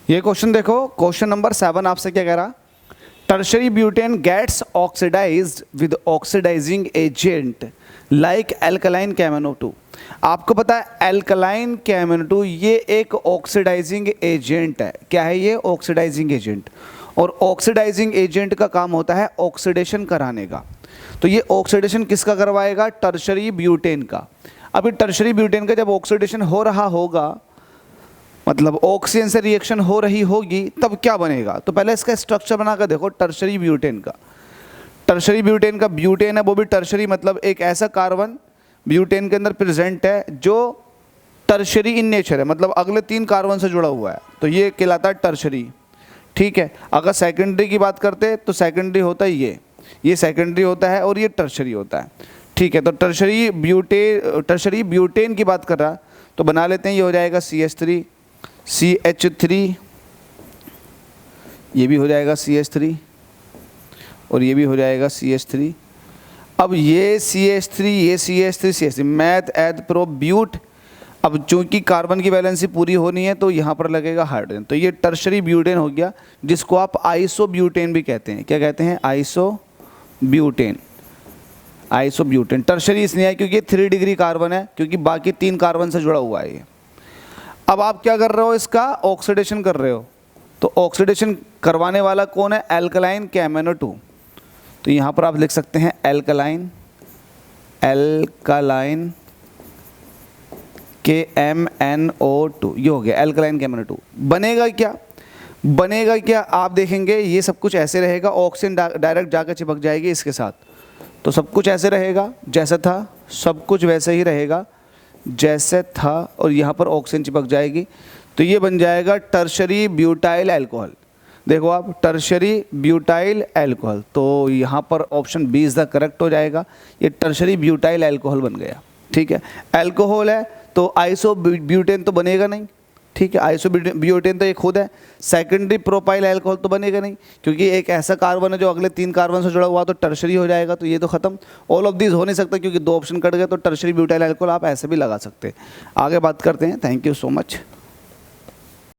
ये क्वेश्चन देखो, question number 7 आपसे क्या कह रहा, tertiary butane gets oxidised with oxidising agent like alkaline KMnO2। आपको पता है एल्कलाइन KMnO2 ये एक ऑक्सीडाइजिंग एजेंट है। क्या है ये? Oxidising agent. और ऑक्सीडाइजिंग एजेंट का काम होता है ऑक्सीडेशन कराने का। तो ये ऑक्सीडेशन किसका करवाएगा? टर्शरी ब्यूटेन का। अभी टर्शरी ब्यूटेन का जब ऑक्सीडेशन हो रहा होगा, मतलब ऑक्सीजन से रिएक्शन हो रही होगी, तब क्या बनेगा? तो पहले इसका स्ट्रक्चर बनाकर देखो टर्शरी ब्यूटेन का। टर्शरी ब्यूटेन का ब्यूटेन है वो भी टर्शरी, मतलब एक ऐसा कार्बन ब्यूटेन के अंदर प्रेजेंट है जो टर्शरी इन नेचर है, मतलब अगले 3 कार्बन से जुड़ा हुआ है, तो ये कहलाता है टर्शरी। ठीक है। अगर सेकेंडरी की बात करते तो सेकेंडरी होता है ये सेकेंडरी होता है और ये टर्शरी होता है। ठीक है। तो टर्शरी ब्यूटेन की बात कर रहा तो बना लेते हैं, ये हो जाएगा CH3 CH3, ये भी हो जाएगा CH3 और ये भी हो जाएगा CH3। अब ये CH3 ये CH3 मैथ एथ प्रो ब्यूट। अब चूंकि कार्बन की वैलेंसी पूरी होनी है तो यहाँ पर लगेगा हाइड्रोजन, तो ये टर्शरी ब्यूटेन हो गया, जिसको आप आइसोब्यूटेन भी कहते हैं। क्या कहते हैं? आइसोब्यूटेन। आइसोब्यूटेन टर्शरी इसलिए है क्योंकि 3 डिग्री कार्बन है, क्योंकि बाकी 3 कार्बन से जुड़ा हुआ है ये। अब आप क्या कर रहे हो? इसका ऑक्सीडेशन कर रहे हो, तो ऑक्सीडेशन करवाने वाला कौन है? Alkaline KMnO2। तो यहाँ पर आप लिख सकते हैं एल्कलाइन KMnO2, ये हो गया एल्कलाइन KMnO2। बनेगा क्या? आप देखेंगे ये सब कुछ ऐसे रहेगा, ऑक्सीजन डायरेक्ट जाकर चिपक जाएगी इसके साथ, तो सब कुछ ऐसे रहेगा जैसा था, सब कुछ वैसे ही रहेगा जैसे था, और यहाँ पर ऑक्सीजन चिपक जाएगी, तो ये बन जाएगा टर्शरी ब्यूटाइल अल्कोहल। देखो आप, टर्शरी ब्यूटाइल अल्कोहल, तो यहाँ पर option B is the correct हो जाएगा। ये टर्शरी ब्यूटाइल अल्कोहल बन गया। ठीक है। अल्कोहल है तो आइसोब्यूटेन तो बनेगा नहीं। ठीक है। आइसोब्यूटेन तो ये खुद है। सेकेंडरी प्रोपाइल अल्कोहल तो बनेगा नहीं, क्योंकि एक ऐसा कार्बन है जो अगले 3 कार्बन से जुड़ा हुआ, तो टर्शरी हो जाएगा, तो ये तो खत्म। ऑल ऑफ दिस हो नहीं सकता क्योंकि 2 ऑप्शन कट गए, तो टर्शरी ब्यूटाइल अल्कोहल आप ऐसे भी लगा सकते हैं। आगे बात करते हैं। Thank you so much.